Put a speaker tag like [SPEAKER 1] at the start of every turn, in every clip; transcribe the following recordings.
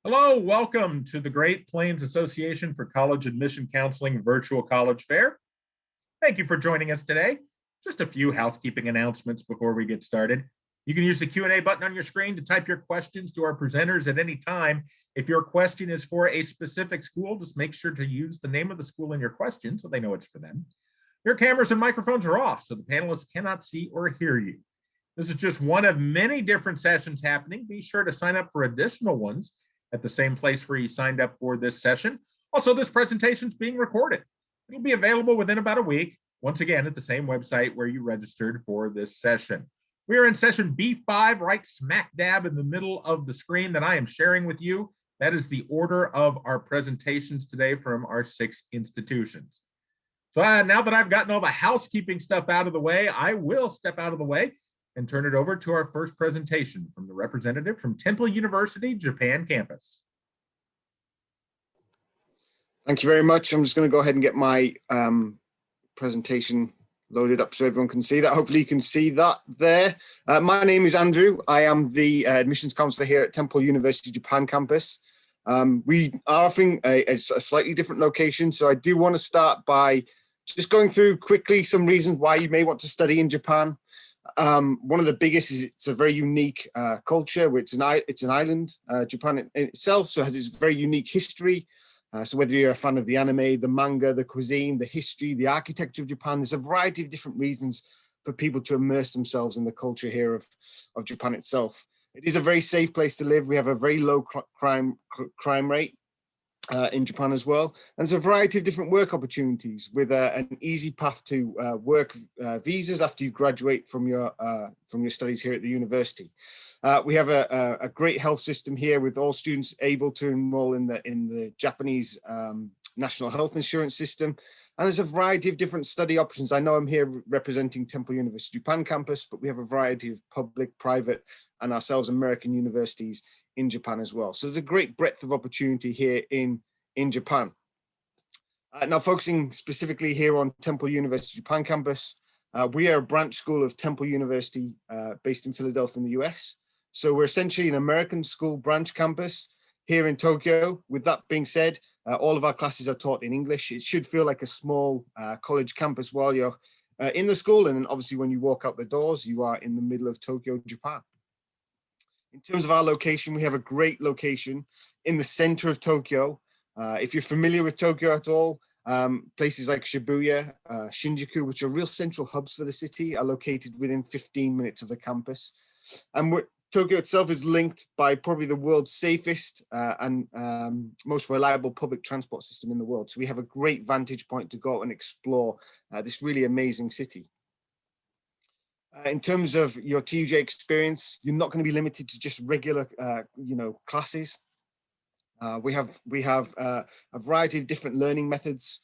[SPEAKER 1] Hello, welcome to the Great Plains Association for College Admission Counseling Virtual College Fair. Thank you for joining us today. Just a few housekeeping announcements before we get started. You can use the Q&A button on your screen to type your questions to our presenters at any time. If your question is for a specific school, just make sure to use the name of the school in your question so they know it's for them. Your cameras and microphones are off, so the panelists cannot see or hear you. This is just one of many different sessions happening. Be sure to sign up for additional ones at the same place where you signed up for this session. Also, this presentation is being recorded. It'll be available within about a week, once again, at the same website where you registered for this session. We are in session B5, right smack dab in the middle of the screen that I am sharing with you. That is the order of our presentations today from our 6 institutions. So now that I've gotten all the housekeeping stuff out of the way, I will step out of the way and turn it over to our first presentation from the representative from Temple University, Japan campus.
[SPEAKER 2] Thank you very much. I'm just going to go ahead and get my presentation loaded up so everyone can see that. Hopefully you can see that there. My name is Andrew. I am the admissions counselor here at Temple University Japan campus. We are offering a slightly different location, so I do want to start by just going through quickly some reasons why you may want to study in Japan. One of the biggest is it's a very unique culture. It's an island, Japan in itself, so it has its very unique history. So whether you're a fan of the anime, the manga, the cuisine, the history, the architecture of Japan, there's a variety of different reasons for people to immerse themselves in the culture here of Japan itself. It is a very safe place to live. We have a very low crime rate in Japan as well. And there's a variety of different work opportunities with an easy path to work visas after you graduate from your studies here at the university. We have a great health system here with all students able to enroll in the Japanese national health insurance system. And there's a variety of different study options. I know I'm here representing Temple University Japan campus, but we have a variety of public, private, and ourselves American universities in Japan as well. So there's a great breadth of opportunity here in Japan. Now focusing specifically here on Temple University Japan campus, we are a branch school of Temple University based in Philadelphia in the US. So we're essentially an American school branch campus here in Tokyo. With that being said, all of our classes are taught in English. It should feel like a small college campus while you're in the school. And then obviously when you walk out the doors, you are in the middle of Tokyo, Japan. In terms of our location, we have a great location in the center of Tokyo. If you're familiar with Tokyo at all, places like Shibuya, Shinjuku, which are real central hubs for the city, are located within 15 minutes of the campus. And Tokyo itself is linked by probably the world's safest and most reliable public transport system in the world. So we have a great vantage point to go and explore this really amazing city. In terms of your TUJ experience, you're not going to be limited to just regular, classes. We have a variety of different learning methods.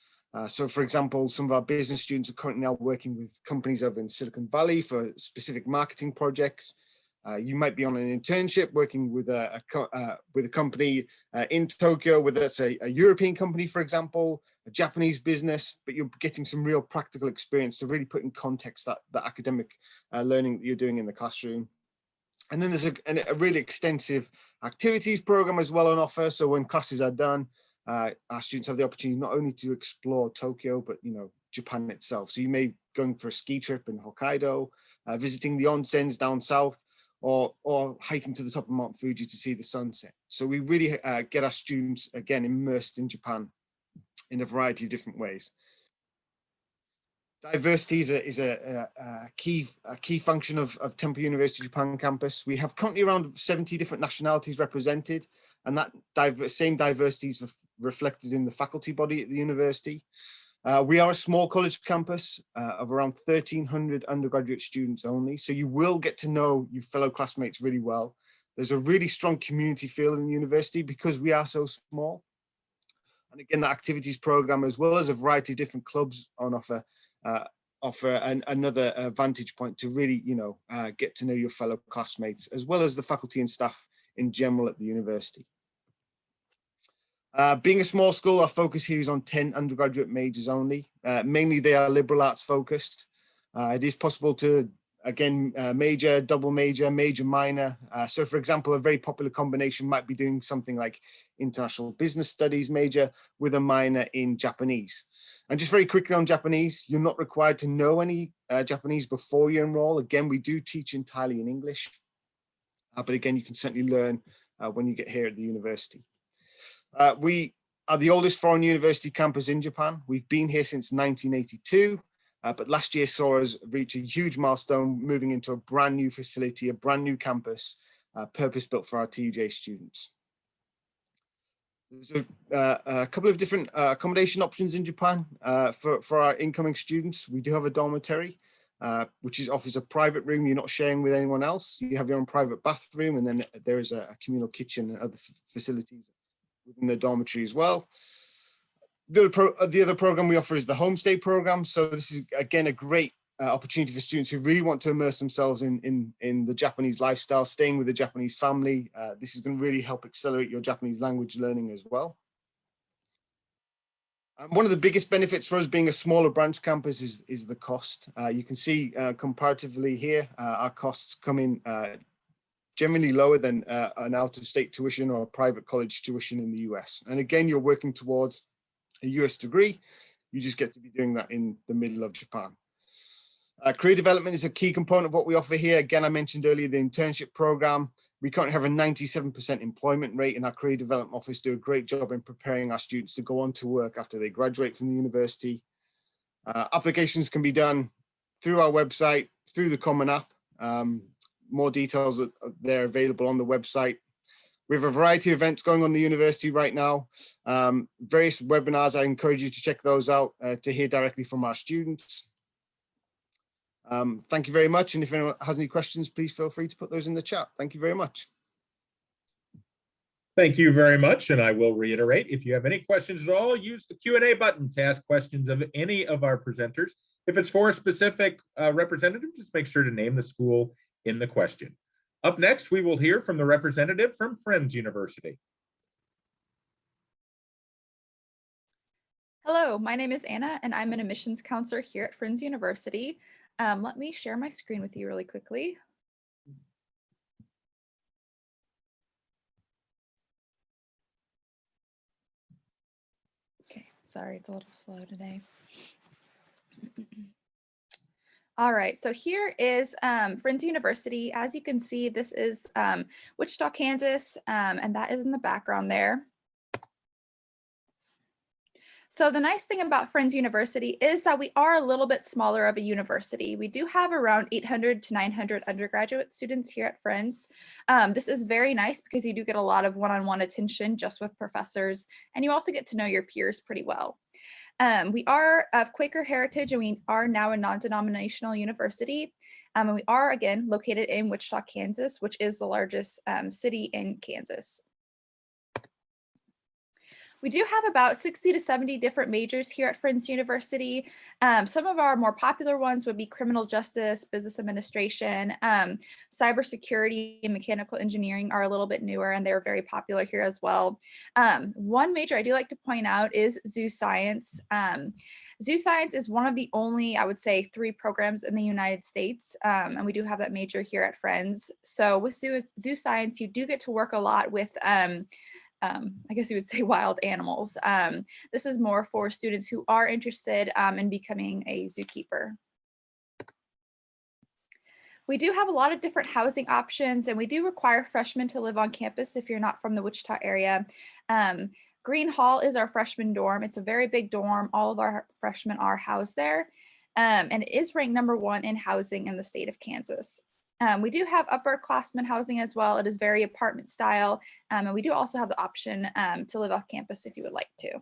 [SPEAKER 2] So, for example, some of our business students are currently now working with companies over in Silicon Valley for specific marketing projects. You might be on an internship working with a company in Tokyo, whether that's a European company, for example, a Japanese business, but you're getting some real practical experience to really put in context the academic learning that you're doing in the classroom. And then there's a really extensive activities program as well on offer. So when classes are done, our students have the opportunity not only to explore Tokyo, but Japan itself. So you may be going for a ski trip in Hokkaido, visiting the onsens down south, or hiking to the top of Mount Fuji to see the sunset. So we really get our students, again, immersed in Japan in a variety of different ways. Diversity is a key function of Temple University Japan campus. We have currently around 70 different nationalities represented, and that same diversity is reflected in the faculty body at the university. We are a small college campus of around 1,300 undergraduate students only, so you will get to know your fellow classmates really well. There's a really strong community feel in the university because we are so small. And again, the activities program, as well as a variety of different clubs on offer, another vantage point to really, get to know your fellow classmates, as well as the faculty and staff in general at the university. Being a small school, our focus here is on 10 undergraduate majors only. Mainly they are liberal arts focused. It is possible to again, major, double major, major minor. So for example, a very popular combination might be doing something like international business studies major with a minor in Japanese. And just very quickly on Japanese, you're not required to know any Japanese before you enroll. Again, we do teach entirely in English, but again, you can certainly learn when you get here at the university. We are the oldest foreign university campus in Japan. We've been here since 1982. But last year saw us reach a huge milestone, moving into a brand new facility, a brand new campus, purpose-built for our TUJ students. There's a couple of different accommodation options in Japan for our incoming students. We do have a dormitory, which offers a private room. You're not sharing with anyone else. You have your own private bathroom, and then there is a communal kitchen and other facilities within the dormitory as well. The other program we offer is the homestay program. So this is, again, a great opportunity for students who really want to immerse themselves in the Japanese lifestyle, staying with a Japanese family. This is going to really help accelerate your Japanese language learning as well. One of the biggest benefits for us being a smaller branch campus is the cost. You can see comparatively here, our costs come in generally lower than an out-of-state tuition or a private college tuition in the US. And again, you're working towards a US degree. You just get to be doing that in the middle of Japan. Career development is a key component of what we offer here. Again, I mentioned earlier the internship program. We currently have a 97% employment rate, and our career development office do a great job in preparing our students to go on to work after they graduate from the university. Applications can be done through our website, through the Common App. More details are there available on the website. We have a variety of events going on in the university right now. Various webinars. I encourage you to check those out to hear directly from our students. Thank you very much. And if anyone has any questions, please feel free to put those in the chat. Thank you very much.
[SPEAKER 1] Thank you very much. And I will reiterate, if you have any questions at all, use the Q&A button to ask questions of any of our presenters. If it's for a specific representative, just make sure to name the school in the question. Up next, we will hear from the representative from Friends University.
[SPEAKER 3] Hello, my name is Anna, and I'm an admissions counselor here at Friends University. Let me share my screen with you really quickly. Okay, sorry, it's a little slow today. All right, so here is Friends University. As you can see, this is Wichita, Kansas, and that is in the background there. So the nice thing about Friends University is that we are a little bit smaller of a university. We do have around 800 to 900 undergraduate students here at Friends. This is very nice because you do get a lot of one-on-one attention just with professors, and you also get to know your peers pretty well. We are of Quaker heritage, and we are now a non-denominational university. And we are, again, located in Wichita, Kansas, which is the largest city in Kansas. We do have about 60 to 70 different majors here at Friends University. Some of our more popular ones would be criminal justice, business administration, cybersecurity, and mechanical engineering are a little bit newer, and they're very popular here as well. One major I do like to point out is zoo science. Zoo science is one of the only, I would say, 3 programs in the United States, and we do have that major here at Friends. So with zoo science, you do get to work a lot with I guess you would say wild animals. This is more for students who are interested in becoming a zookeeper. We do have a lot of different housing options, and we do require freshmen to live on campus if you're not from the Wichita area. Green Hall is our freshman dorm. It's a very big dorm. All of our freshmen are housed there, and it is ranked #1 in housing in the state of Kansas. We do have upperclassmen housing as well. It is very apartment style, and we do also have the option to live off campus if you would like to.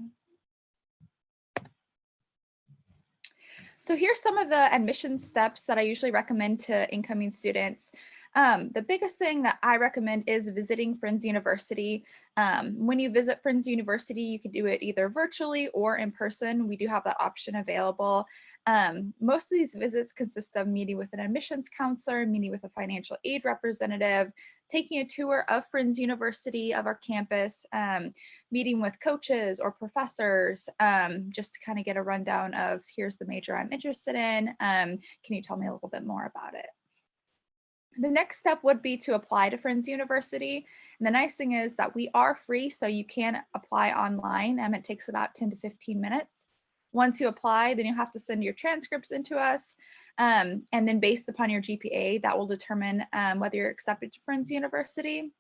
[SPEAKER 3] So here's some of the admission steps that I usually recommend to incoming students. The biggest thing that I recommend is visiting Friends University. When you visit Friends University, you can do it either virtually or in person. We do have that option available. Most of these visits consist of meeting with an admissions counselor, meeting with a financial aid representative, taking a tour of Friends University, of our campus, meeting with coaches or professors, just to kind of get a rundown of, here's the major I'm interested in. Can you tell me a little bit more about it? The next step would be to apply to Friends University. And the nice thing is that we are free, so you can apply online. It takes about 10 to 15 minutes. Once you apply, then you have to send your transcripts into us. And then based upon your GPA, that will determine whether you're accepted to Friends University.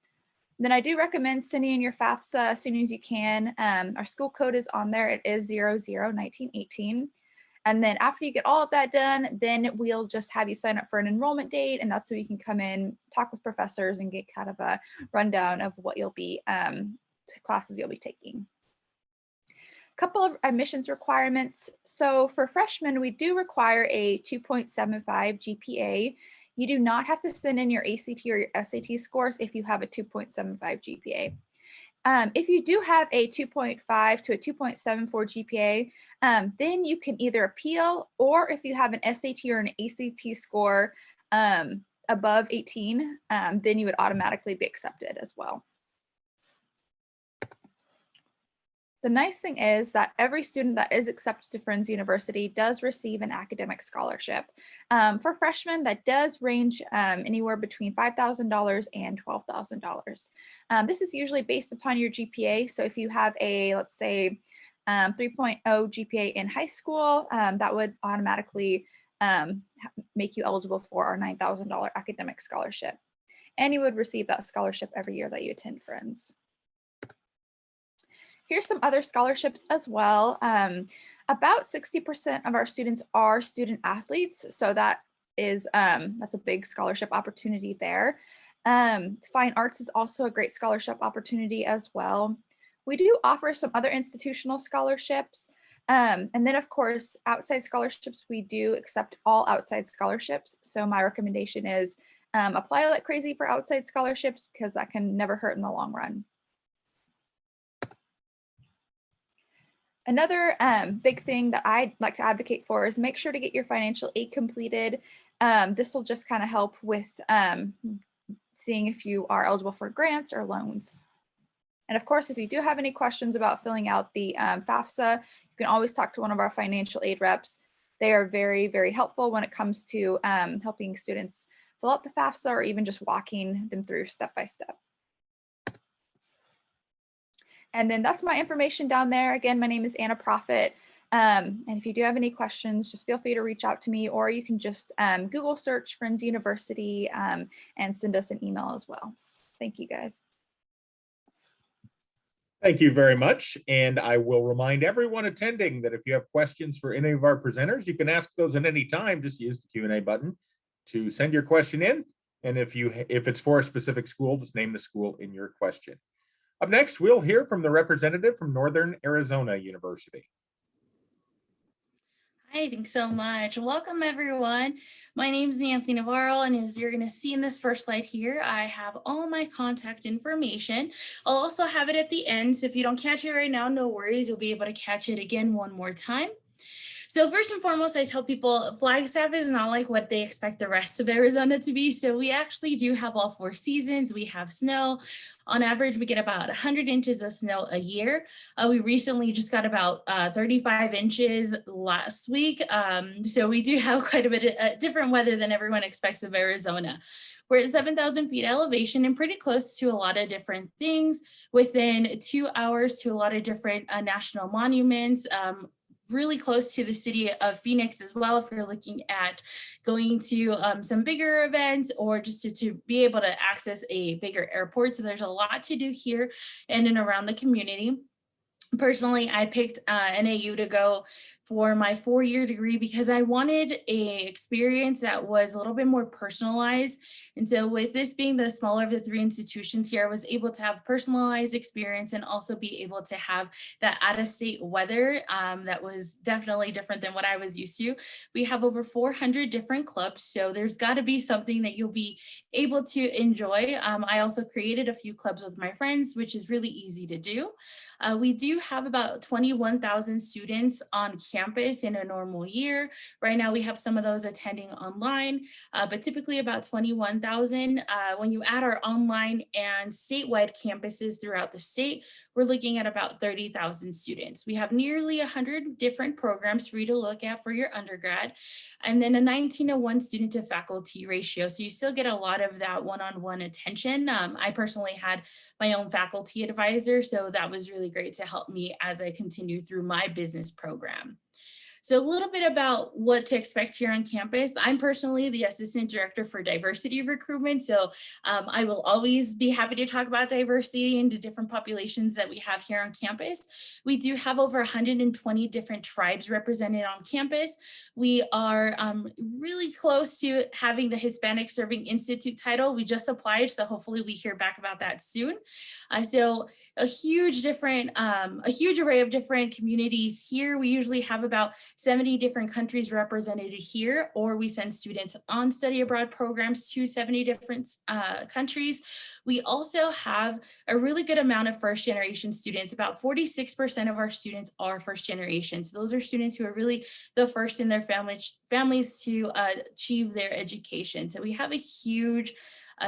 [SPEAKER 3] Then I do recommend sending in your FAFSA as soon as you can. Our school code is on there. It is 001918. And then after you get all of that done, then we'll just have you sign up for an enrollment date. And that's so you can come in, talk with professors, and get kind of a rundown of what you'll be, classes you'll be taking. A couple of admissions requirements. So for freshmen, we do require a 2.75 GPA. You do not have to send in your ACT or your SAT scores if you have a 2.75 GPA. If you do have a 2.5 to a 2.74 GPA, then you can either appeal, or if you have an SAT or an ACT score above 18, then you would automatically be accepted as well. The nice thing is that every student that is accepted to Friends University does receive an academic scholarship. For freshmen, that does range anywhere between $5,000 and $12,000. This is usually based upon your GPA. So if you have a, let's say, 3.0 GPA in high school, that would automatically make you eligible for our $9,000 academic scholarship. And you would receive that scholarship every year that you attend Friends. Here's some other scholarships as well. About 60% of our students are student athletes, so that is that's a big scholarship opportunity there. Fine arts is also a great scholarship opportunity as well. We do offer some other institutional scholarships, and then of course outside scholarships. We do accept all outside scholarships. So my recommendation is apply like crazy for outside scholarships, because that can never hurt in the long run. Another big thing that I'd like to advocate for is make sure to get your financial aid completed. This will just kind of help with seeing if you are eligible for grants or loans. And of course, if you do have any questions about filling out the FAFSA, you can always talk to one of our financial aid reps. They are very, very helpful when it comes to helping students fill out the FAFSA, or even just walking them through step by step. And then that's my information down there. Again, my name is Anna Profit. And if you do have any questions, just feel free to reach out to me, or you can just Google search Friends University and send us an email as well. Thank you, guys.
[SPEAKER 1] Thank you very much. And I will remind everyone attending that if you have questions for any of our presenters, you can ask those at any time. Just use the Q&A button to send your question in. And if it's for a specific school, just name the school in your question. Up next, we'll hear from the representative from Northern Arizona University.
[SPEAKER 4] Hi, thanks so much. Welcome, everyone. My name is Nancy Navarro, and as you're going to see in this first slide here, I have all my contact information. I'll also have it at the end, so if you don't catch it right now, no worries. You'll be able to catch it again one more time. So first and foremost, I tell people Flagstaff is not like what they expect the rest of Arizona to be. So we actually do have all 4 seasons. We have snow. On average, we get about 100 inches of snow a year. We recently just got about 35 inches last week. So we do have quite a bit of different weather than everyone expects of Arizona. We're at 7,000 feet elevation and pretty close to a lot of different things, within 2 hours to a lot of different national monuments. Really close to the city of Phoenix as well, if you're looking at going to some bigger events, or just to be able to access a bigger airport. So there's a lot to do here in and around the community. Personally, I picked NAU to go for my 4-year degree because I wanted an experience that was a little bit more personalized. And so with this being the smaller of the 3 institutions here, I was able to have personalized experience and also be able to have that out-of-state weather that was definitely different than what I was used to. We have over 400 different clubs, so there's got to be something that you'll be able to enjoy. I also created a few clubs with my friends, which is really easy to do. We do have about 21,000 students on campus in a normal year. Right now we have some of those attending online, but typically about 21,000. When you add our online and statewide campuses throughout the state, we're looking at about 30,000 students. We have nearly 100 different programs for you to look at for your undergrad, and then a 19:1 student to faculty ratio. So you still get a lot of that one-on-one attention. I personally had my own faculty advisor, so that was really great to help me as I continue through my business program. So a little bit about what to expect here on campus. I'm personally the Assistant Director for Diversity Recruitment. So I will always be happy to talk about diversity and the different populations that we have here on campus. We do have over 120 different tribes represented on campus. We are really close to having the Hispanic Serving Institute title. We just applied, so hopefully we hear back about that soon. So a huge array of different communities here. We usually have about 70 different countries represented here, or we send students on study abroad programs to 70 different countries. We also have a really good amount of first generation students. About 46% of our students are first generation. So those are students who are really the first in their families to achieve their education. So we have a huge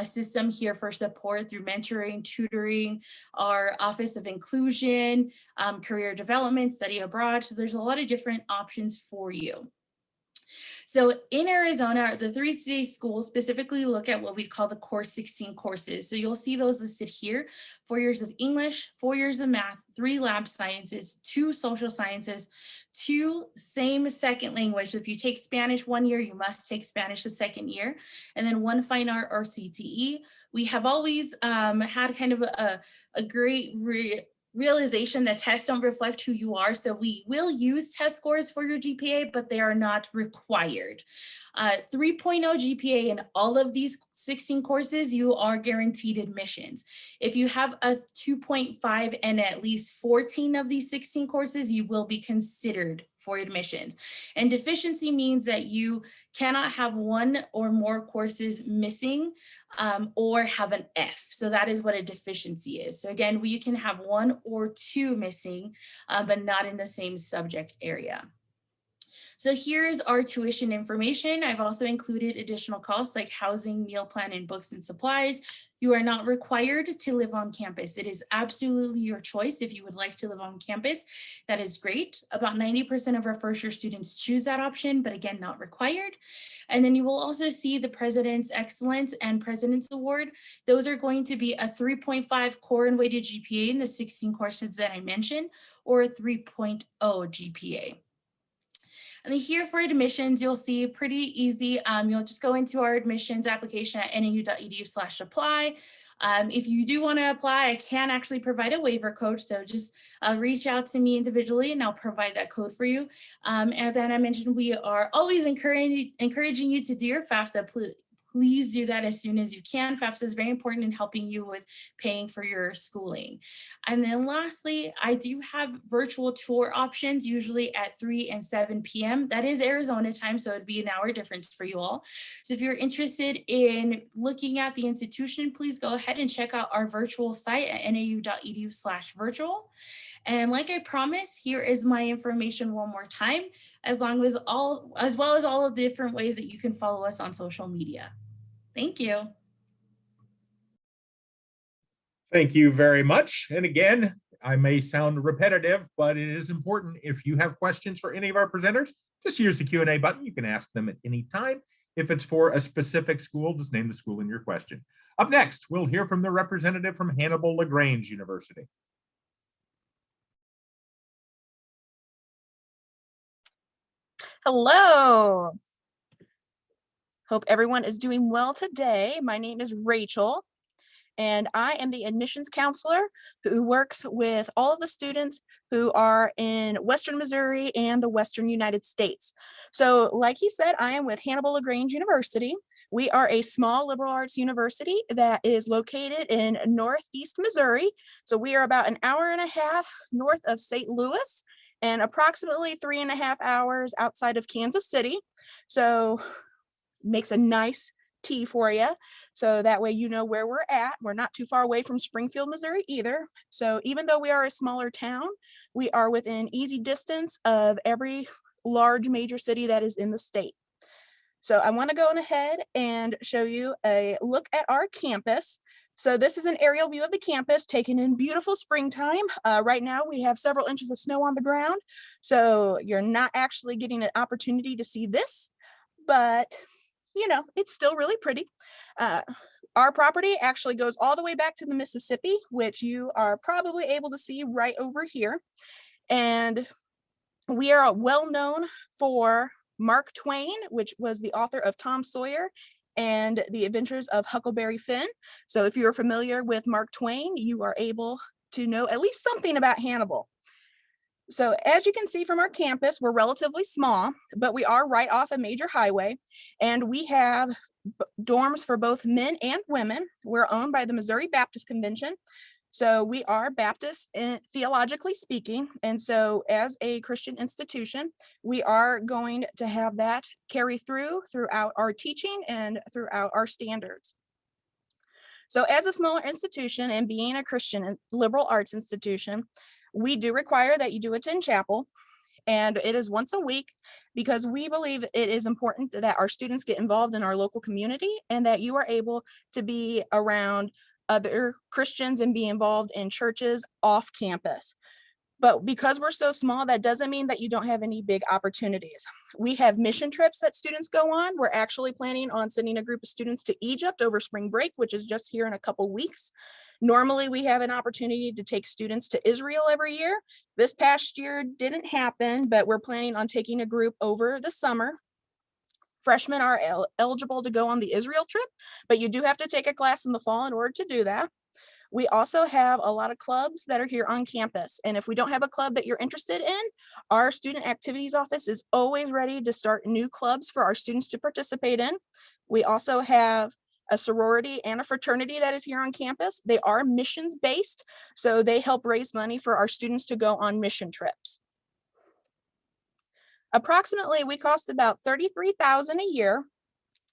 [SPEAKER 4] system here for support through mentoring, tutoring, our Office of Inclusion, career development, study abroad. So there's a lot of different options for you. So in Arizona, the 3-day schools specifically look at what we call the core 16 courses. So you'll see those listed here: 4 years of English, 4 years of math, 3 lab sciences, 2 social sciences, 2 same second language. So if you take Spanish 1 year, you must take Spanish the second year, and then 1 fine art or CTE. We have always had kind of a great realization that tests don't reflect who you are. So we will use test scores for your GPA, but they are not required. 3.0 GPA in all of these 16 courses, you are guaranteed admissions. If you have a 2.5 and at least 14 of these 16 courses, you will be considered for admissions. And deficiency means that you cannot have 1 or more courses missing or have an F. So that is what a deficiency is. So again, you can have 1 or 2 missing, but not in the same subject area. So here's our tuition information. I've also included additional costs like housing, meal plan, and books and supplies. You are not required to live on campus. It is absolutely your choice. If you would like to live on campus, that is great. About 90% of our first year students choose that option, but again, not required. And then you will also see the President's Excellence and President's Award. Those are going to be a 3.5 core and weighted GPA in the 16 courses that I mentioned, or a 3.0 GPA. And then here for admissions, you'll see pretty easy. You'll just go into our admissions application at nau.edu/apply. If you do want to apply, I can actually provide a waiver code. So just reach out to me individually and I'll provide that code for you. As Anna mentioned, we are always encouraging you to do your FAFSA. Please do that as soon as you can. FAFSA is very important in helping you with paying for your schooling. And then lastly, I do have virtual tour options, usually at 3 and 7 p.m. That is Arizona time, so it'd be an hour difference for you all. So if you're interested in looking at the institution, please go ahead and check out our virtual site at nau.edu/virtual. And like I promised, here is my information one more time, as well as all of the different ways that you can follow us on social media. Thank you.
[SPEAKER 1] Thank you very much. And again, I may sound repetitive, but it is important. If you have questions for any of our presenters, just use the Q&A button. You can ask them at any time. If it's for a specific school, just name the school in your question. Up next, we'll hear from the representative from Hannibal-LaGrange University.
[SPEAKER 5] Hello. Hope everyone is doing well today. My name is Rachel, and I am the admissions counselor who works with all of the students who are in Western Missouri and the Western United States. So like he said, I am with Hannibal-LaGrange University. We are a small liberal arts university that is located in Northeast Missouri. So we are about an hour and a half north of St. Louis and approximately 3.5 hours outside of Kansas City. So makes a nice T for you. So that way you know where we're at. We're not too far away from Springfield, Missouri either. So even though we are a smaller town, we are within easy distance of every large major city that is in the state. So I want to go on ahead and show you a look at our campus. So this is an aerial view of the campus taken in beautiful springtime. Right now we have several inches of snow on the ground. So you're not actually getting an opportunity to see this, but you know, it's still really pretty. Our property actually goes all the way back to the Mississippi, which you are probably able to see right over here. And we are well known for Mark Twain, which was the author of Tom Sawyer and the Adventures of Huckleberry Finn. So if you're familiar with Mark Twain, you are able to know at least something about Hannibal. So as you can see from our campus, we're relatively small, but we are right off a major highway, and we have dorms for both men and women. We're owned by the Missouri Baptist Convention. So we are Baptist theologically speaking. And so as a Christian institution, we are going to have that carry throughout our teaching and throughout our standards. So as a smaller institution and being a Christian and liberal arts institution, we do require that you do attend chapel, and it is once a week because we believe it is important that our students get involved in our local community and that you are able to be around other Christians and be involved in churches off campus. But because we're so small, that doesn't mean that you don't have any big opportunities. We have mission trips that students go on. We're actually planning on sending a group of students to Egypt over spring break, which is just here in a couple weeks. Normally, we have an opportunity to take students to Israel every year. This past year didn't happen, but we're planning on taking a group over the summer. Freshmen are eligible to go on the Israel trip, but you do have to take a class in the fall in order to do that. We also have a lot of clubs that are here on campus. And if we don't have a club that you're interested in, our student activities office is always ready to start new clubs for our students to participate in. We also have a sorority and a fraternity that is here on campus. They are missions based, so they help raise money for our students to go on mission trips. Approximately, we cost about $33,000 a year,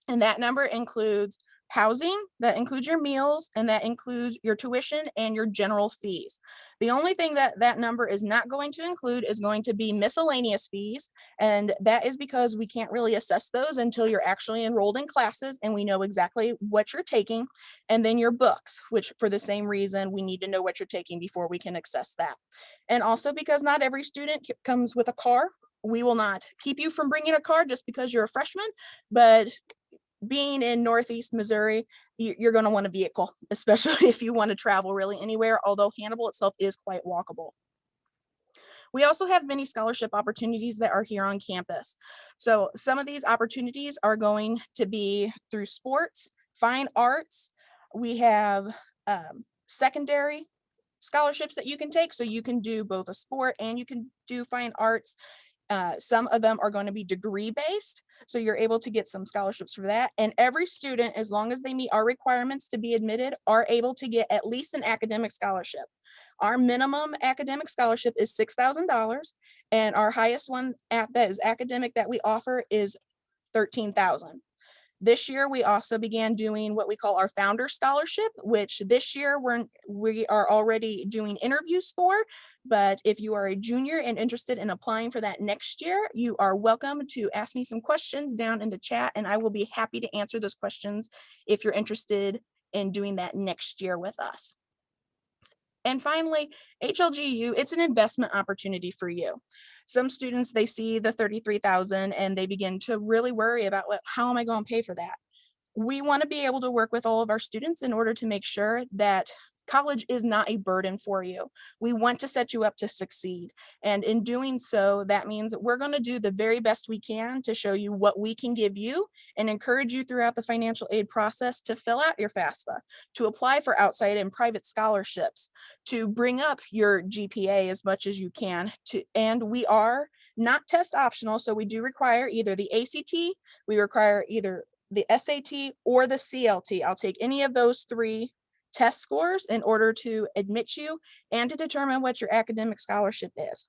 [SPEAKER 5] and that number includes housing, that includes your meals, and that includes your tuition and your general fees. The only thing that that number is not going to include is going to be miscellaneous fees, and that is because we can't really assess those until you're actually enrolled in classes and we know exactly what you're taking, and then your books, which for the same reason we need to know what you're taking before we can assess that. And also because not every student comes with a car. We will not keep you from bringing a car just because you're a freshman, but being in Northeast Missouri, you're going to want a vehicle, especially if you want to travel really anywhere, although Hannibal itself is quite walkable. We also have many scholarship opportunities that are here on campus. So some of these opportunities are going to be through sports, fine arts. We have secondary scholarships that you can take. So you can do both a sport and you can do fine arts. Some of them are going to be degree based, so you're able to get some scholarships for that. And every student, as long as they meet our requirements to be admitted, are able to get at least an academic scholarship. Our minimum academic scholarship is $6,000, and our highest one that is academic that we offer is $13,000. This year, we also began doing what we call our Founder Scholarship, which this year we are already doing interviews for. But if you are a junior and interested in applying for that next year, you are welcome to ask me some questions down in the chat, and I will be happy to answer those questions if you're interested in doing that next year with us. And finally, HLGU, it's an investment opportunity for you. Some students, they see the $33,000 and they begin to really worry about how am I going to pay for that? We want to be able to work with all of our students in order to make sure that college is not a burden for you. We want to set you up to succeed. And in doing so, that means we're going to do the very best we can to show you what we can give you and encourage you throughout the financial aid process to fill out your FAFSA, to apply for outside and private scholarships, to bring up your GPA as much as you can. And we are not test optional, so we do require either the ACT, we require either the SAT or the CLT. I'll take any of those three test scores in order to admit you and to determine what your academic scholarship is.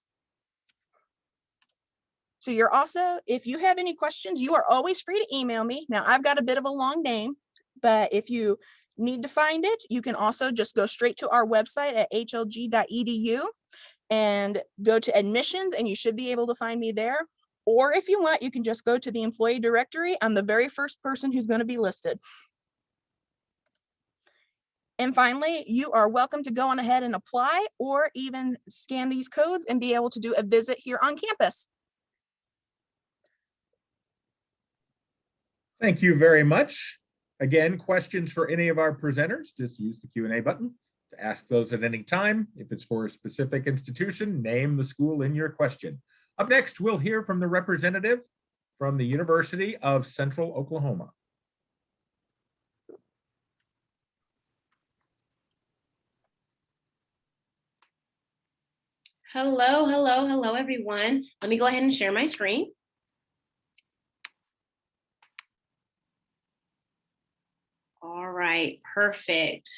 [SPEAKER 5] So you're also, if you have any questions, you are always free to email me. Now I've got a bit of a long name, but if you need to find it, you can also just go straight to our website at hlg.edu and go to admissions, and you should be able to find me there. Or if you want, you can just go to the employee directory. I'm the very first person who's going to be listed. And finally, you are welcome to go on ahead and apply, or even scan these codes and be able to do a visit here on campus.
[SPEAKER 1] Thank you very much. Again, questions for any of our presenters, just use the Q&A button to ask those at any time. If it's for a specific institution, name the school in your question. Up next, we'll hear from the representative from the University of Central Oklahoma.
[SPEAKER 6] Hello, everyone. Let me go ahead and share my screen. All right, perfect.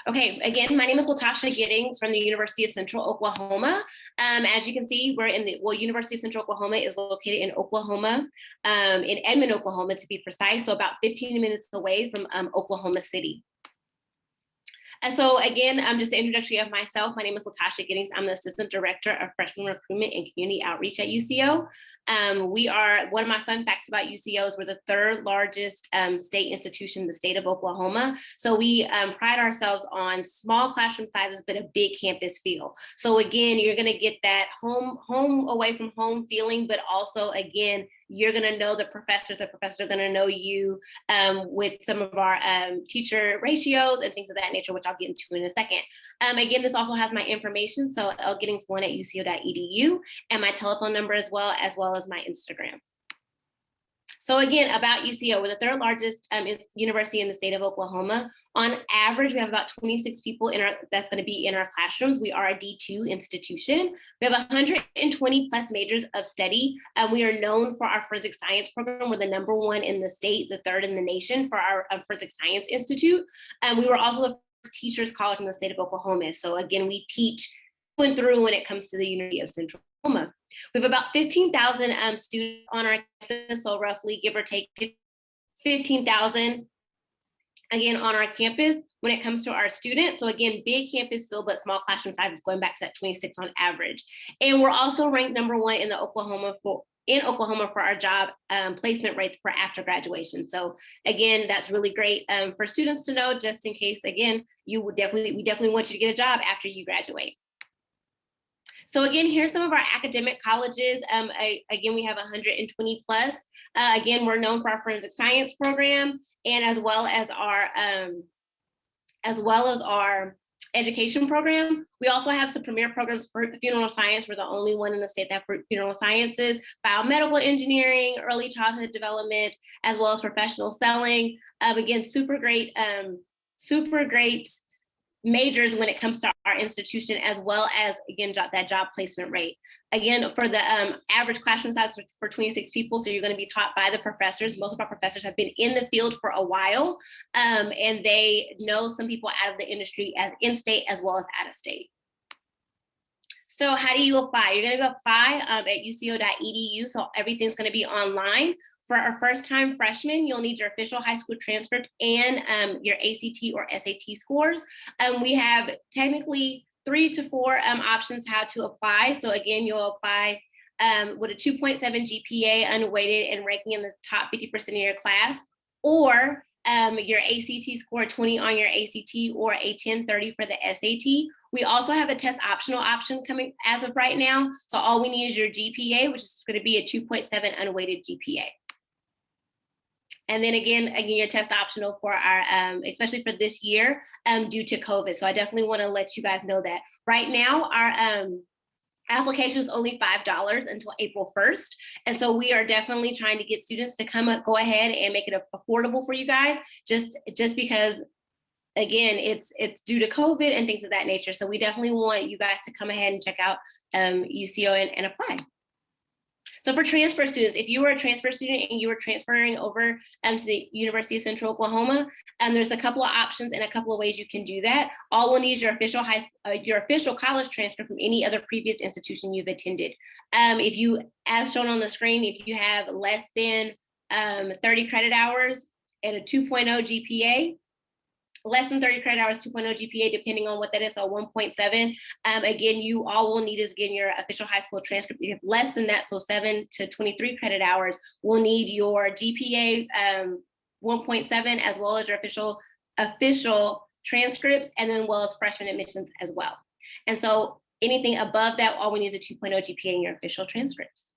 [SPEAKER 6] Okay, again, my name is Latasha Giddings from the University of Central Oklahoma. As you can see, we're in the, University of Central Oklahoma is located in Oklahoma, in Edmond, Oklahoma, to be precise, so about 15 minutes away from Oklahoma City. And so again, just an introduction of myself. My name is Latasha Giddings. I'm the Assistant Director of Freshman Recruitment and Community Outreach at UCO. We are, one of my fun facts about UCO is we're the third largest state institution in the state of Oklahoma. So we pride ourselves on small classroom sizes, but a big campus feel. So again, you're gonna get that home away from home feeling, but also again, you're gonna know the professors are gonna know you with some of our teacher ratios and things of that nature, which I'll get into in a second. Again, this also has my information, so lgiddings1@uco.edu, and my telephone number as well as my Instagram. So again, about UCO, we're the third largest university in the state of Oklahoma. On average, we have about 26 people that's going to be in our classrooms. We are a D2 institution. We have 120 plus majors of study. We are known for our forensic science program. We're the #1 in the state, the 3rd in the nation for our forensic science institute. We were also the first teachers college in the state of Oklahoma. So again, we teach through when it comes to the University of Central Oklahoma. We have about 15,000 students on our campus, so roughly give or take 15,000 again on our campus when it comes to our students. So again, big campus feel, but small classroom sizes, going back to that 26 on average. And we're also ranked #1 in Oklahoma for our job placement rates for after graduation. So again, that's really great for students to know, just in case, again, we definitely want you to get a job after you graduate. So again, here's some of our academic colleges. Again, we have 120 plus. Again, we're known for our forensic science program, and as well as our education program. We also have some premier programs for funeral science. We're the only one in the state that for funeral sciences, biomedical engineering, early childhood development, as well as professional selling. Again, super great majors when it comes to our institution, as well as, again, that job placement rate. Again, for the average classroom size for 26 people, so you're going to be taught by the professors. Most of our professors have been in the field for a while, and they know some people out of the industry as in-state as well as out-of-state. So how do you apply? You're going to apply at uco.edu, so everything's going to be online. For our first-time freshmen, you'll need your official high school transcript and your ACT or SAT scores. We have technically 3 to 4 options how to apply. So again, you'll apply with a 2.7 GPA, unweighted, and ranking in the top 50% of your class, or your ACT score 20 on your ACT, or a 1030 for the SAT. We also have a test optional option coming as of right now. So all we need is your GPA, which is going to be a 2.7 unweighted GPA. And then again, your test optional for our, especially for this year, due to COVID. So I definitely want to let you guys know that right now our application is only $5 until April 1st. And so we are definitely trying to get students to go ahead and make it affordable for you guys, just because, again, it's due to COVID and things of that nature. So we definitely want you guys to come ahead and check out UCO and apply. So for transfer students, if you were a transfer student and you were transferring over to the University of Central Oklahoma, there's a couple of options and a couple of ways you can do that. All we'll need is your official college transcript from any other previous institution you've attended. If you, as shown on the screen, if you have less than 30 credit hours and a 2.0 GPA, less than 30 credit hours, 2.0 GPA, depending on what that is, so 1.7. Again, you all will need is again your official high school transcript. If you have less than that, so 7 to 23 credit hours, we'll need your GPA 1.7 as well as your official transcripts, and then well as freshman admissions as well. And so anything above that, all we need is a 2.0 GPA in your official transcripts.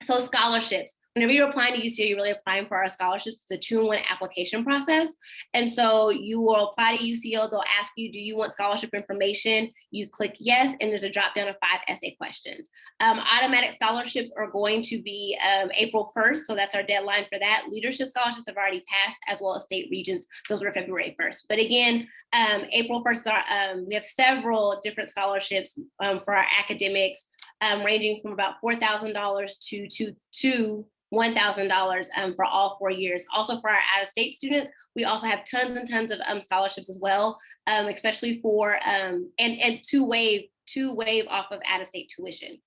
[SPEAKER 6] So scholarships. Whenever you're applying to UCO, you're really applying for our scholarships. It's a 2-in-1 application process. And so you will apply to UCO. They'll ask you, do you want scholarship information? You click yes, and there's a drop down of 5 essay questions. Automatic scholarships are going to be April 1st. So that's our deadline for that. Leadership scholarships have already passed, as well as state regents. Those were February 1st. But again, April 1st, we have several different scholarships for our academics, ranging from about $4,000 to $1,000 for all 4 years. Also for our out-of-state students, we also have tons and tons of scholarships as well, especially for and to waive off of out-of-state tuition.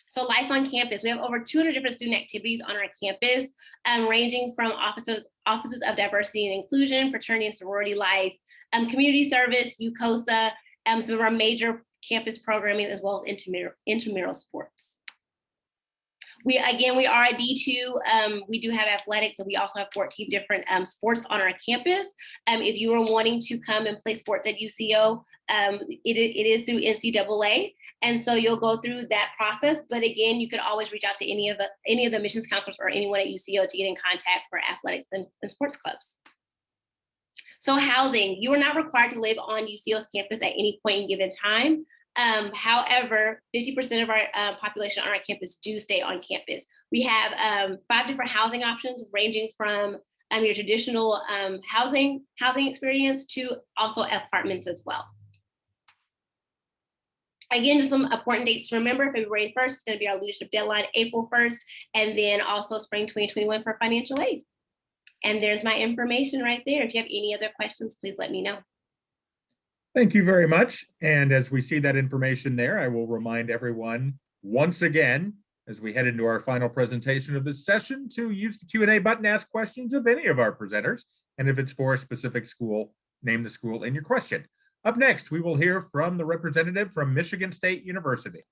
[SPEAKER 6] So life on campus, we have over 200 different student activities on our campus, ranging from offices of diversity and inclusion, fraternity and sorority life, community service, UCOSA, some of our major campus programming, as well as intramural sports. We are a D2. We do have athletics, and we also have 14 different sports on our campus. If you are wanting to come and play sports at UCO, it is through NCAA, and so you'll go through that process. But again, you could always reach out to any of the admissions counselors or anyone at UCO to get in contact for athletics and sports clubs. So housing, you are not required to live on UCO's campus at any point in given time. However, 50% of our population on our campus do stay on campus. We have 5 different housing options, ranging from your traditional housing experience to also apartments as well. Again, just some important dates to remember. February 1st is going to be our leadership deadline, April 1st, and then also spring 2021 for financial aid. And there's my information right there. If you have any other questions, please let me know.
[SPEAKER 1] Thank you very much. And as we see that information there, I will remind everyone once again, as we head into our final presentation of this session, to use the Q&A button to ask questions of any of our presenters. And if it's for a specific school, name the school in your question. Up next, we will hear from the representative from Michigan State University.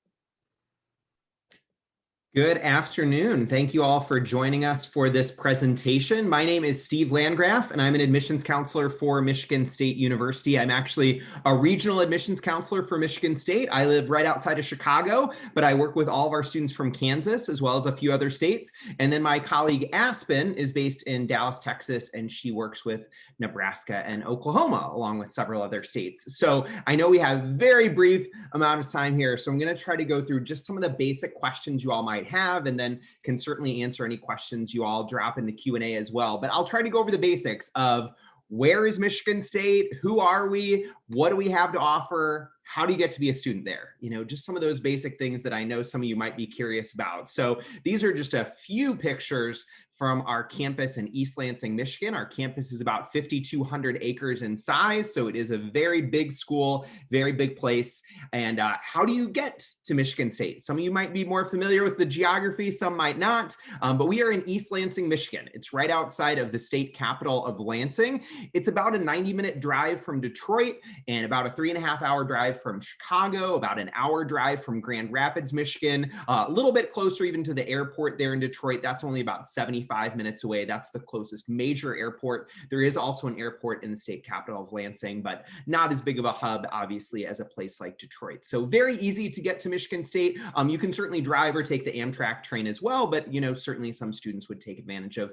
[SPEAKER 7] Good afternoon. Thank you all for joining us for this presentation. My name is Steve Landgraf, and I'm an admissions counselor for Michigan State University. I'm actually a regional admissions counselor for Michigan State. I live right outside of Chicago, but I work with all of our students from Kansas, as well as a few other states. And then my colleague Aspen is based in Dallas, Texas, and she works with Nebraska and Oklahoma, along with several other states. So I know we have a very brief amount of time here, so I'm going to try to go through just some of the basic questions you all might have, and then can certainly answer any questions you all drop in the Q&A as well. But I'll try to go over the basics of where is Michigan State, who are we, what do we have to offer, how do you get to be a student there? You know, just some of those basic things that I know some of you might be curious about. So these are just a few pictures from our campus in East Lansing, Michigan. Our campus is about 5,200 acres in size, so it is a very big school, very big place. And how do you get to Michigan State? Some of you might be more familiar with the geography, some might not, but we are in East Lansing, Michigan. It's right outside of the state capital of Lansing. It's about a 90-minute drive from Detroit and about a 3.5-hour drive from Chicago, about an hour drive from Grand Rapids, Michigan, a little bit closer even to the airport there in Detroit. That's only about 75 minutes away. That's the closest major airport. There is also an airport in the state capital of Lansing, but not as big of a hub, obviously, as a place like Detroit. So very easy to get to Michigan State. You can certainly drive or take the Amtrak train as well, but you know, certainly some students would take advantage of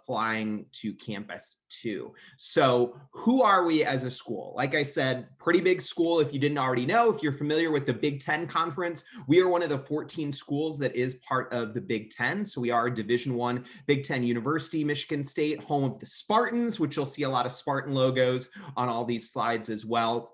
[SPEAKER 7] flying to campus too. So who are we as a school? Like I said, pretty big school. If you didn't already know, if you're familiar with the Big Ten Conference, we are one of the 14 schools that is part of the Big Ten. So we are a Division I Big Ten University, Michigan State, home of the Spartans, which you'll see a lot of Spartan logos on all these slides as well.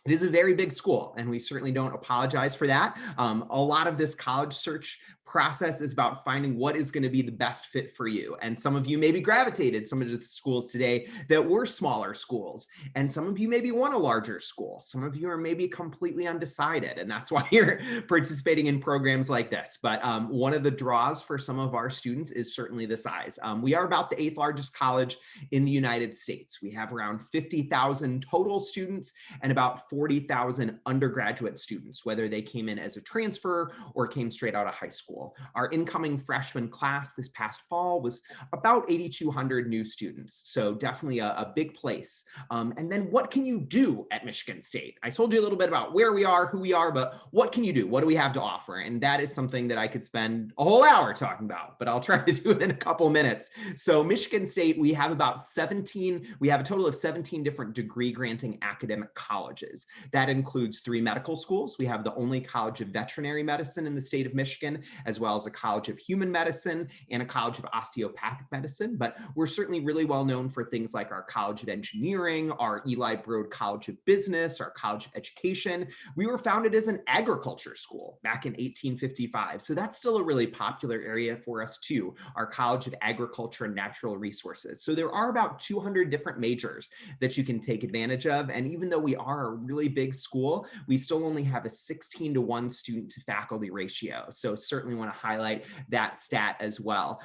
[SPEAKER 7] It is a very big school, and we certainly don't apologize for that. A lot of this college search process is about finding what is going to be the best fit for you. And some of you maybe gravitated some of the schools today that were smaller schools, and some of you maybe want a larger school. Some of you are maybe completely undecided, and that's why you're participating in programs like this. But one of the draws for some of our students is certainly the size. We are about the 8th largest college in the United States. We have around 50,000 total students and about 40,000 undergraduate students, whether they came in as a transfer or came straight out of high school. Our incoming freshman class this past fall was about 8,200 new students. So definitely a big place. And then what can you do at Michigan State? I told you a little bit about where we are, who we are, but what can you do? What do we have to offer? And that is something that I could spend a whole hour talking about, but I'll try to do it in a couple minutes. So Michigan State, we have a total of 17 different degree granting academic colleges. That includes 3 medical schools. We have the only college of veterinary medicine in the state of Michigan, as well as a College of Human Medicine and a College of Osteopathic Medicine. But we're certainly really well known for things like our College of Engineering, our Eli Broad College of Business, our College of Education. We were founded as an agriculture school back in 1855. So that's still a really popular area for us too, our College of Agriculture and Natural Resources. So there are about 200 different majors that you can take advantage of. And even though we are a really big school, we still only have a 16-to-1 student to faculty ratio. So certainly want to highlight that stat as well.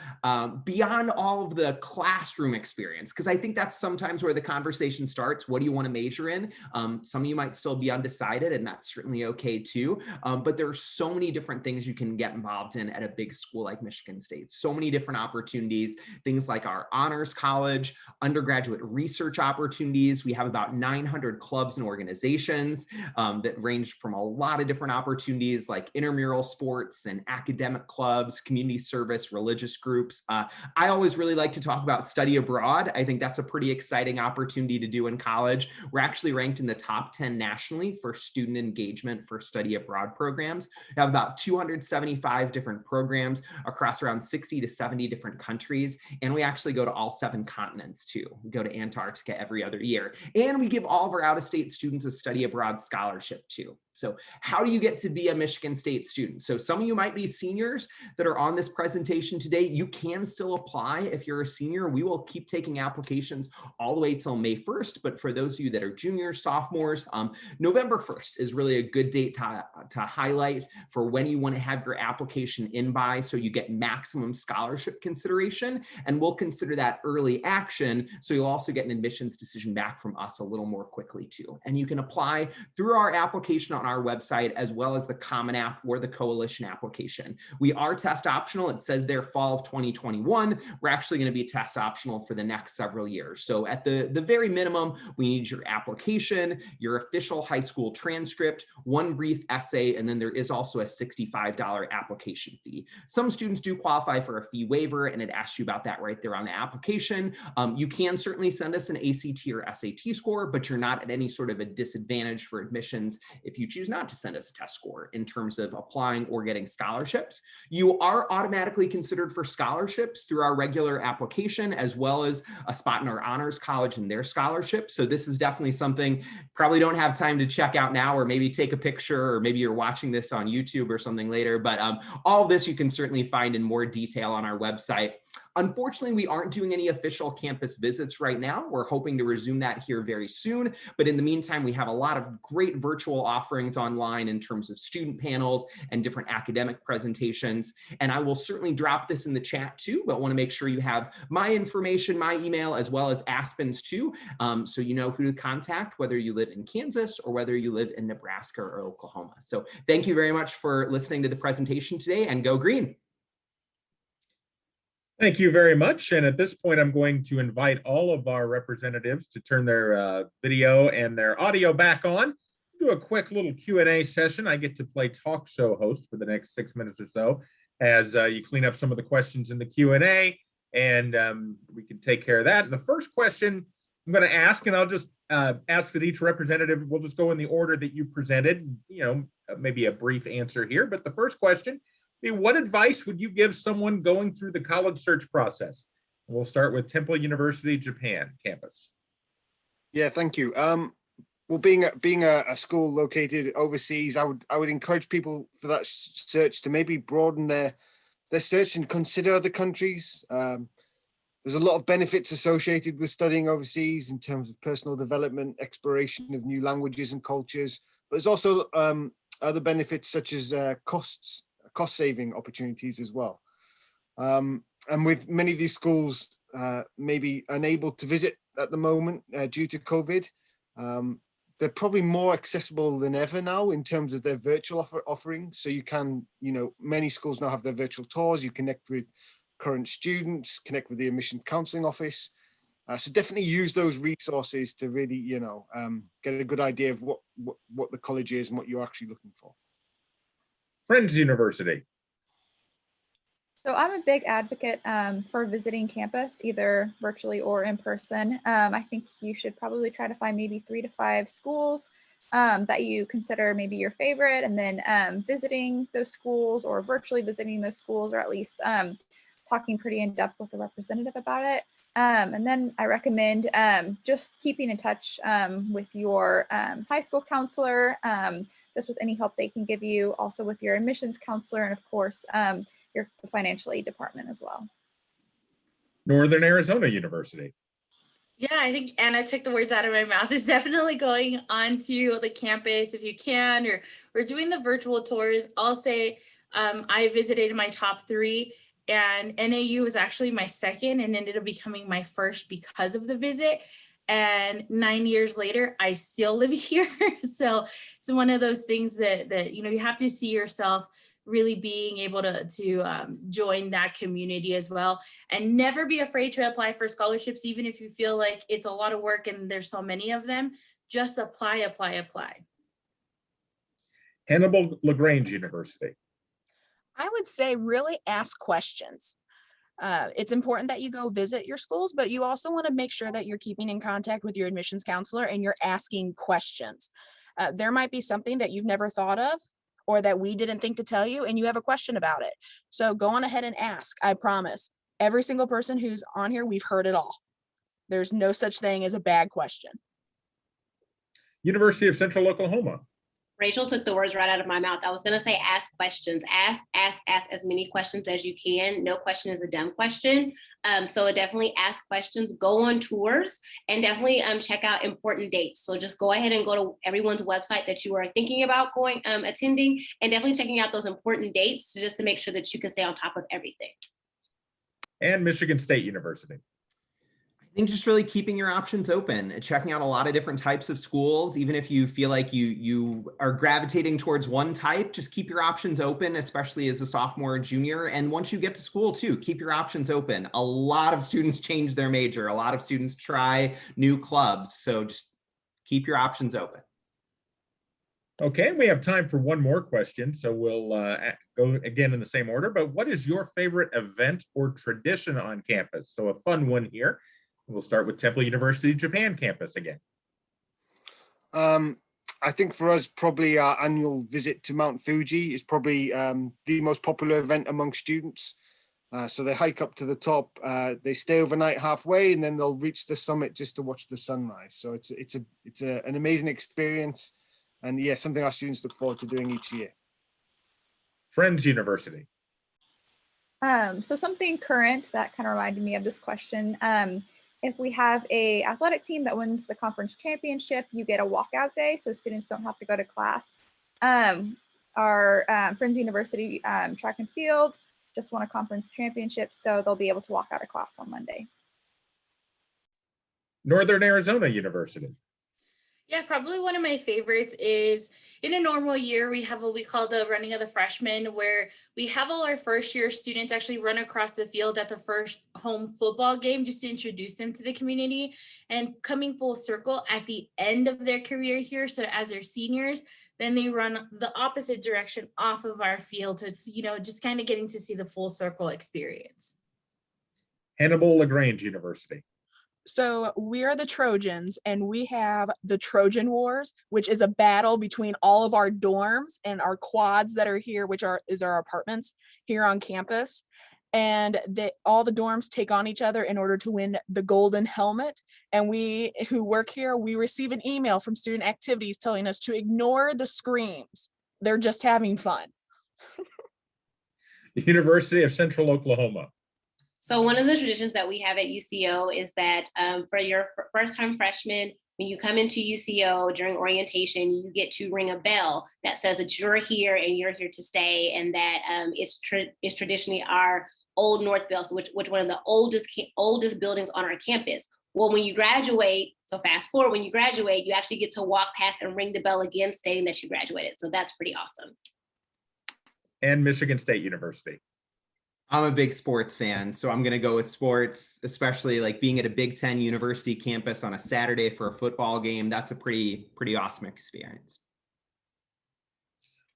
[SPEAKER 7] Beyond all of the classroom experience, because I think that's sometimes where the conversation starts. What do you want to major in? Some of you might still be undecided, and that's certainly okay too. But there are so many different things you can get involved in at a big school like Michigan State. So many different opportunities, things like our honors college, undergraduate research opportunities. We have about 900 clubs and organizations that range from a lot of different opportunities like intramural sports and academic clubs, community service, religious groups. I always really like to talk about study abroad. I think that's a pretty exciting opportunity to do in college. We're actually ranked in the top 10 nationally for student engagement for study abroad programs. We have about 275 different programs across around 60 to 70 different countries. And we actually go to all 7 continents too. We go to Antarctica every other year. And we give all of our out-of-state students a study abroad scholarship too. So how do you get to be a Michigan State student? So some of you might be seniors that are on this presentation today. You can still apply if you're a senior. We will keep taking applications all the way till May 1st. But for those of you that are juniors, sophomores, November 1st is really a good date to highlight for when you want to have your application in by, so you get maximum scholarship consideration. And we'll consider that early action. So you'll also get an admissions decision back from us a little more quickly too. And you can apply through our application on our website, as well as the Common App or the Coalition application. We are test optional. It says there fall of 2021. We're actually going to be test optional for the next several years. So at the very minimum, we need your application, your official high school transcript, 1 brief essay, and then there is also a $65 application fee. Some students do qualify for a fee waiver, and it asks you about that right there on the application. You can certainly send us an ACT or SAT score, but you're not at any sort of a disadvantage for admissions if you choose not to send us a test score in terms of applying or getting scholarships. You are automatically considered for scholarships through our regular application, as well as a spot in our honors college and their scholarships. So this is definitely something probably don't have time to check out now, or maybe take a picture, or maybe you're watching this on YouTube or something later. But all of this you can certainly find in more detail on our website. Unfortunately, we aren't doing any official campus visits right now. We're hoping to resume that here very soon. But in the meantime, we have a lot of great virtual offerings online in terms of student panels and different academic presentations. And I will certainly drop this in the chat too, but want to make sure you have my information, my email, as well as Aspen's too. So you know who to contact, whether you live in Kansas or whether you live in Nebraska or Oklahoma. So thank you very much for listening to the presentation today, and go green.
[SPEAKER 1] Thank you very much. And at this point, I'm going to invite all of our representatives to turn their video and their audio back on. Do a quick little Q&A session. I get to play talk show host for the next 6 minutes or so as you clean up some of the questions in the Q&A, and we can take care of that. And the first question I'm going to ask, and I'll just ask that each representative, we'll just go in the order that you presented, you know, maybe a brief answer here. But the first question, what advice would you give someone going through the college search process? We'll start with Temple University, Japan campus.
[SPEAKER 2] Yeah, thank you. Well, being a school located overseas, I would encourage people for that search to maybe broaden their search and consider other countries. There's a lot of benefits associated with studying overseas in terms of personal development, exploration of new languages and cultures. But there's also other benefits such as cost saving opportunities as well. And with many of these schools maybe unable to visit at the moment due to COVID, they're probably more accessible than ever now in terms of their virtual offerings. So you can, many schools now have their virtual tours. You connect with current students, connect with the admissions counseling office. So definitely use those resources to really, get a good idea of what the college is and what you're actually looking for.
[SPEAKER 1] Friends University.
[SPEAKER 3] So I'm a big advocate for visiting campus, either virtually or in person. I think you should probably try to find maybe 3 to 5 schools that you consider maybe your favorite, and then visiting those schools or virtually visiting those schools, or at least talking pretty in depth with the representative about it. And then I recommend just keeping in touch with your high school counselor, just with any help they can give you, also with your admissions counselor, and of course, the financial aid department as well.
[SPEAKER 1] Northern Arizona University.
[SPEAKER 4] Yeah, I think Anna took the words out of my mouth. It's definitely going onto the campus if you can, or we're doing the virtual tours. I'll say I visited my top 3, and NAU was actually my second and ended up becoming my first because of the visit. And 9 years later, I still live here. So it's one of those things that you have to see yourself really being able to join that community as well, and never be afraid to apply for scholarships, even if you feel like it's a lot of work and there's so many of them. Just apply.
[SPEAKER 1] Hannibal-LaGrange University.
[SPEAKER 5] I would say really ask questions. It's important that you go visit your schools, but you also want to make sure that you're keeping in contact with your admissions counselor and you're asking questions. There might be something that you've never thought of, or that we didn't think to tell you, and you have a question about it. So go on ahead and ask. I promise. Every single person who's on here, we've heard it all. There's no such thing as a bad question.
[SPEAKER 1] University of Central Oklahoma.
[SPEAKER 6] Rachel took the words right out of my mouth. I was going to say ask questions. Ask as many questions as you can. No question is a dumb question. So definitely ask questions, go on tours, and definitely check out important dates. So just go ahead and go to everyone's website that you are thinking about attending, and definitely checking out those important dates just to make sure that you can stay on top of everything.
[SPEAKER 1] And Michigan State University.
[SPEAKER 7] I think just really keeping your options open, checking out a lot of different types of schools. Even if you feel like you are gravitating towards one type, just keep your options open, especially as a sophomore or junior. And once you get to school too, keep your options open. A lot of students change their major. A lot of students try new clubs. So just keep your options open.
[SPEAKER 1] Okay, we have time for one more question. So we'll go again in the same order. But what is your favorite event or tradition on campus? So a fun one here. We'll start with Temple University Japan campus again.
[SPEAKER 2] I think for us, probably our annual visit to Mount Fuji is probably the most popular event among students. So they hike up to the top, they stay overnight halfway, and then they'll reach the summit just to watch the sunrise. So it's an amazing experience, and yeah, something our students look forward to doing each year.
[SPEAKER 1] Friends University.
[SPEAKER 3] So something current that kind of reminded me of this question. If we have a athletic team that wins the conference championship, you get a walkout day, so students don't have to go to class. Our Friends University track and field just won a conference championship, so they'll be able to walk out of class on Monday.
[SPEAKER 1] Northern Arizona University.
[SPEAKER 4] Yeah, probably one of my favorites is in a normal year, we have what we call the running of the freshmen, where we have all our first year students actually run across the field at the first home football game just to introduce them to the community, and coming full circle at the end of their career here. So as they're seniors, then they run the opposite direction off of our field. So it's, just kind of getting to see the full circle experience.
[SPEAKER 1] Hannibal-LaGrange University.
[SPEAKER 5] So we are the Trojans, and we have the Trojan Wars, which is a battle between all of our dorms and our quads that are here, which is our apartments here on campus. and all the dorms take on each other in order to win the golden helmet. And we who work here, we receive an email from student activities telling us to ignore the screams. They're just having fun.
[SPEAKER 1] The University of Central Oklahoma.
[SPEAKER 6] So one of the traditions that we have at UCO is that for your first-time freshmen, when you come into UCO during orientation, you get to ring a bell that says that you're here and you're here to stay, and that it's traditionally our Old North Bell, which one of the oldest buildings on our campus. Well, when you graduate, so fast forward, when you graduate, you actually get to walk past and ring the bell again, stating that you graduated. So that's pretty awesome.
[SPEAKER 1] And Michigan State University.
[SPEAKER 7] I'm a big sports fan, so I'm going to go with sports, especially like being at a Big Ten university campus on a Saturday for a football game. That's a pretty awesome experience.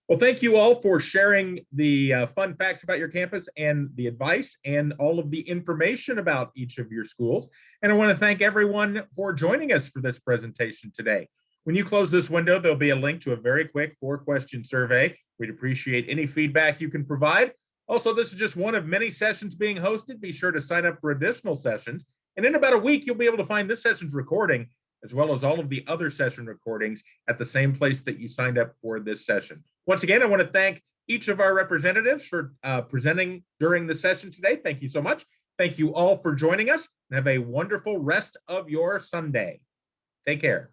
[SPEAKER 1] Well, thank you all for sharing the fun facts about your campus and the advice and all of the information about each of your schools. And I want to thank everyone for joining us for this presentation today. When you close this window, there'll be a link to a very quick 4-question survey. We'd appreciate any feedback you can provide. Also, this is just one of many sessions being hosted. Be sure to sign up for additional sessions. And in about a week, you'll be able to find this session's recording, as well as all of the other session recordings at the same place that you signed up for this session. Once again, I want to thank each of our representatives for presenting during the session today. Thank you so much. Thank you all for joining us, and have a wonderful rest of your Sunday. Take care.